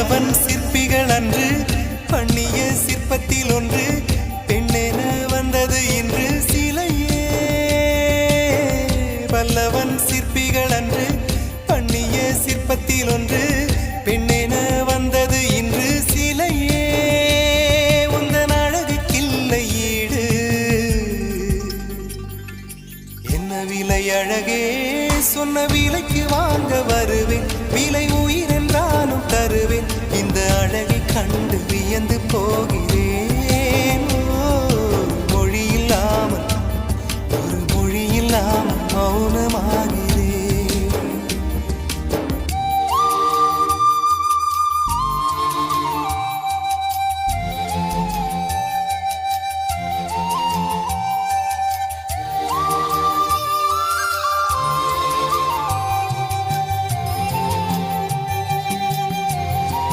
பல்லவன் சிற்பிகள் அன்று பண்ணிய சிற்பத்தில் ஒன்று பெண்ணென வந்தது இன்று சிலையே. பல்லவன் சிற்பிகள் அன்று பண்ணிய சிற்பத்தில் ஒன்று பெண்ணென வந்தது இன்று சிலையே. உந்தன் அழகுக்கில்லை ஈடு, என்ன விலை அழகே, சொன்ன விலைக்கு வாங்க வருவேன், விலை உயிர் என்றாலும் தருவேன்.